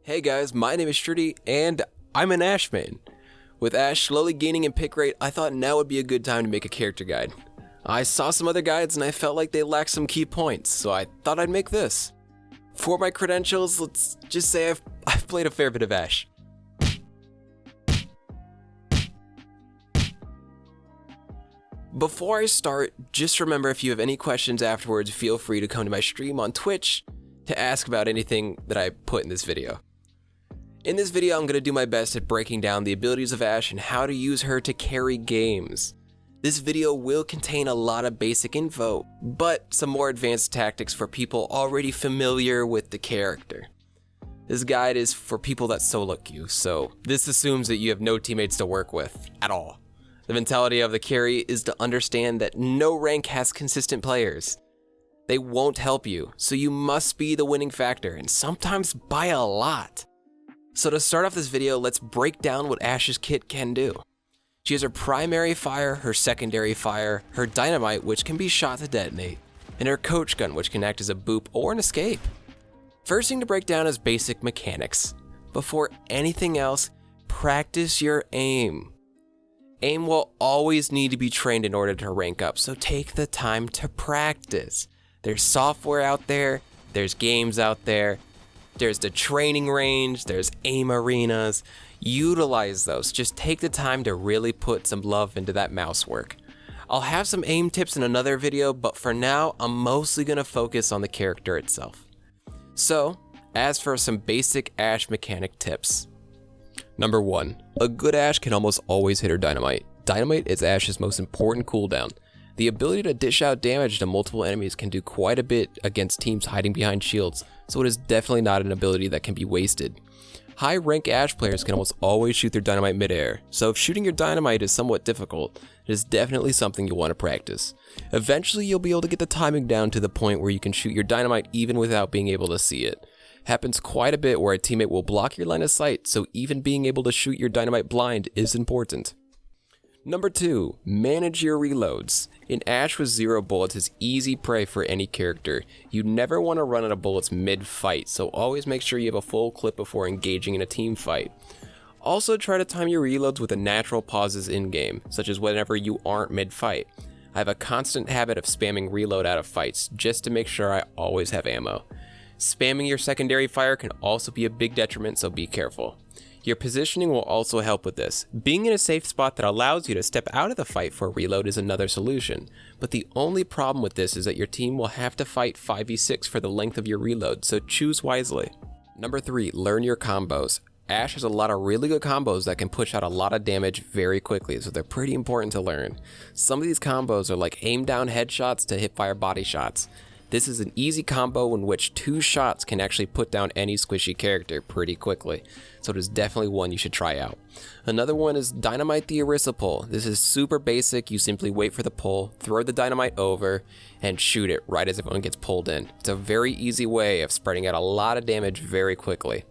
Hey guys, my name is Trudy, and I'm an Ashe main. With Ashe slowly gaining in pick rate, I thought now would be a good time to make a character guide. I saw some other guides and I felt like they lacked some key points, so I thought I'd make this. For my credentials, let's just say I've played a fair bit of Ashe. Before I start, just remember if you have any questions afterwards, feel free to come to my stream on Twitch to ask about anything that I put in this video. In this video, I'm going to do my best at breaking down the abilities of Ashe and how to use her to carry games. This video will contain a lot of basic info, but some more advanced tactics for people already familiar with the character. This guide is for people that solo queue, so this assumes that you have no teammates to work with at all. The mentality of the carry is to understand that no rank has consistent players. They won't help you, so you must be the winning factor, and sometimes by a lot. So to start off this video, let's break down what Ashe's kit can do. She has her primary fire, her secondary fire, her dynamite, which can be shot to detonate, and her coach gun, which can act as a boop or an escape. First thing to break down is basic mechanics. Before anything else, practice your aim. Aim will always need to be trained in order to rank up, so take the time to practice. There's software out there, there's games out there, there's the training range, there's aim arenas. Utilize those. Just take the time to really put some love into that mouse work. I'll have some aim tips in another video, but for now, I'm mostly going to focus on the character itself. So, as for some basic Ashe mechanic tips. Number 1. A good Ashe can almost always hit her dynamite. Dynamite is Ashe's most important cooldown. The ability to dish out damage to multiple enemies can do quite a bit against teams hiding behind shields, so it is definitely not an ability that can be wasted. High rank Ashe players can almost always shoot their dynamite midair, so if shooting your dynamite is somewhat difficult, it is definitely something you'll want to practice. Eventually you'll be able to get the timing down to the point where you can shoot your dynamite even without being able to see it. Happens quite a bit where a teammate will block your line of sight, so even being able to shoot your dynamite blind is important. Number 2, manage your reloads. In Ashe with 0 bullets is easy prey for any character. You never want to run out of bullets mid-fight, so always make sure you have a full clip before engaging in a team fight. Also try to time your reloads with the natural pauses in-game, such as whenever you aren't mid-fight. I have a constant habit of spamming reload out of fights, just to make sure I always have ammo. Spamming your secondary fire can also be a big detriment, so be careful. Your positioning will also help with this. Being in a safe spot that allows you to step out of the fight for a reload is another solution, but the only problem with this is that your team will have to fight 5v6 for the length of your reload, so choose wisely. Number 3, learn your combos. Ashe has a lot of really good combos that can push out a lot of damage very quickly, so they're pretty important to learn. Some of these combos are like aim down headshots to hipfire body shots. This is an easy combo in which 2 shots can actually put down any squishy character pretty quickly, so it is definitely one you should try out. Another one is Dynamite the Orisa pull. This is super basic. You simply wait for the pull, throw the dynamite over, and shoot it right as everyone gets pulled in. It's a very easy way of spreading out a lot of damage very quickly.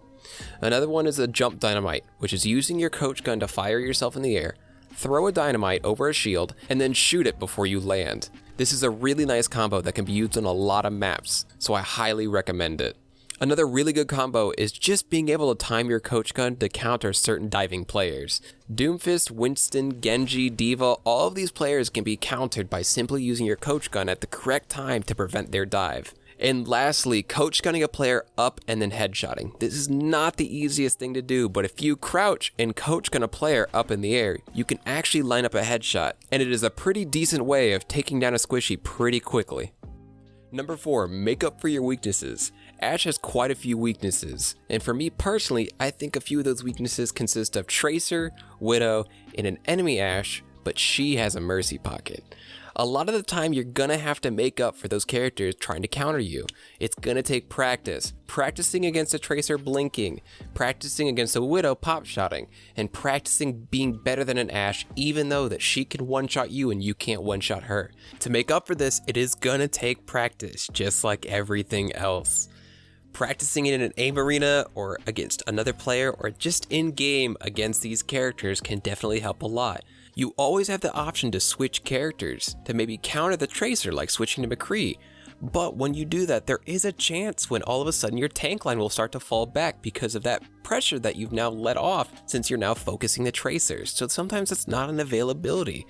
Another one is a jump dynamite, which is using your coach gun to fire yourself in the air, throw a dynamite over a shield, and then shoot it before you land. This is a really nice combo that can be used on a lot of maps, so I highly recommend it. Another really good combo is just being able to time your coach gun to counter certain diving players. Doomfist, Winston, Genji, D.Va, all of these players can be countered by simply using your coach gun at the correct time to prevent their dive. And lastly, coach gunning a player up and then headshotting. This is not the easiest thing to do, but if you crouch and coach gun a player up in the air, you can actually line up a headshot, and it is a pretty decent way of taking down a squishy pretty quickly. Number 4, make up for your weaknesses. Ashe has quite a few weaknesses, and for me personally, I think a few of those weaknesses consist of Tracer, Widow, and an enemy Ashe, but she has a mercy pocket. A lot of the time you're gonna have to make up for those characters trying to counter you. It's gonna take practice. Practicing against a Tracer blinking, practicing against a Widow pop-shotting, and practicing being better than an Ashe even though that she can one-shot you and you can't one-shot her. To make up for this, it is gonna take practice, just like everything else. Practicing in an aim arena or against another player or just in-game against these characters can definitely help a lot. You always have the option to switch characters, to maybe counter the Tracer like switching to McCree, But when you do that, there is a chance when all of a sudden your tank line will start to fall back because of that pressure that you've now let off since you're now focusing the tracers. So sometimes it's not an availability.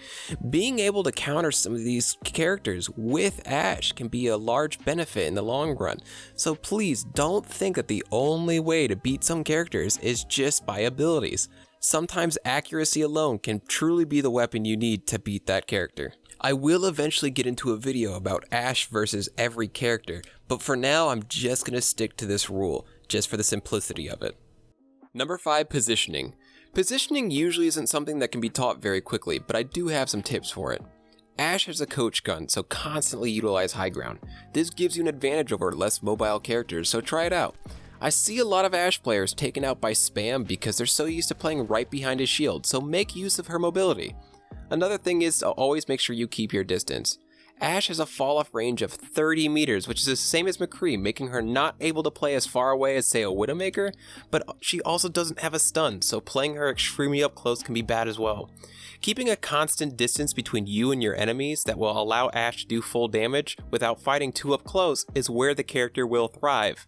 Being able to counter some of these characters with Ashe can be a large benefit in the long run. So please don't think that the only way to beat some characters is just by abilities. Sometimes accuracy alone can truly be the weapon you need to beat that character. I will eventually get into a video about Ashe versus every character, but for now I'm just going to stick to this rule, just for the simplicity of it. Number 5, positioning. Positioning usually isn't something that can be taught very quickly, but I do have some tips for it. Ashe has a coach gun, so constantly utilize high ground. This gives you an advantage over less mobile characters, so try it out. I see a lot of Ashe players taken out by spam because they're so used to playing right behind his shield, so make use of her mobility. Another thing is to always make sure you keep your distance. Ashe has a fall off range of 30 meters, which is the same as McCree, making her not able to play as far away as say a Widowmaker, but she also doesn't have a stun, so playing her extremely up close can be bad as well. Keeping a constant distance between you and your enemies that will allow Ashe to do full damage without fighting too up close is where the character will thrive.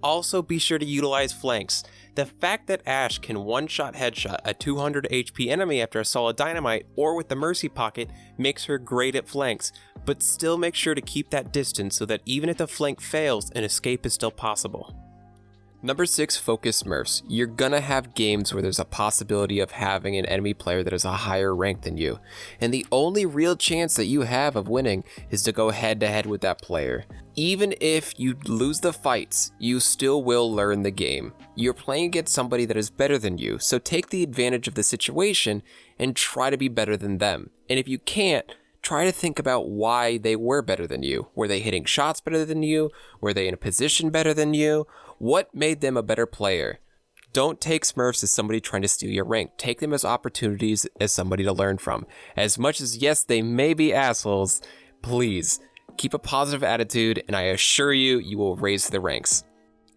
Also be sure to utilize flanks. The fact that Ashe can one-shot headshot a 200 HP enemy after a solid Dynamite or with the Mercy Pocket makes her great at flanks, but still make sure to keep that distance so that even if the flank fails, an escape is still possible. Number 6, focus Smurfs. You're gonna have games where there's a possibility of having an enemy player that is a higher rank than you, and the only real chance that you have of winning is to go head to head with that player. Even if you lose the fights, you still will learn the game. You're playing against somebody that is better than you, so take the advantage of the situation and try to be better than them. And if you can't, try to think about why they were better than you. Were they hitting shots better than you? Were they in a position better than you? What made them a better player? Don't take Smurfs as somebody trying to steal your rank. Take them as opportunities as somebody to learn from. As much as yes, they may be assholes, please keep a positive attitude and I assure you, you will raise the ranks.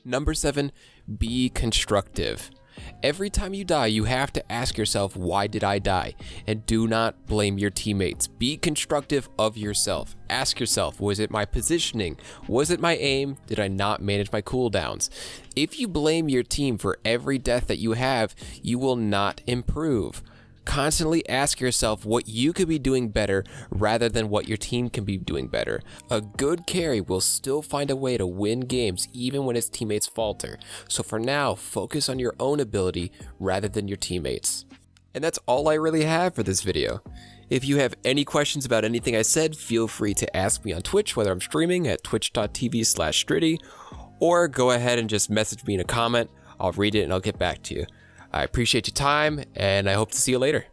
Number 7, be constructive. Every time you die, you have to ask yourself, why did I die? And do not blame your teammates. Be constructive of yourself. Ask yourself, was it my positioning? Was it my aim? Did I not manage my cooldowns? If you blame your team for every death that you have, you will not improve. Constantly ask yourself what you could be doing better rather than what your team can be doing better. A good carry will still find a way to win games even when its teammates falter. So for now, focus on your own ability rather than your teammates. And that's all I really have for this video. If you have any questions about anything I said, feel free to ask me on Twitch, whether I'm streaming at twitch.tv/Stritty, or go ahead and just message me in a comment. I'll read it and I'll get back to you. I appreciate your time, and I hope to see you later.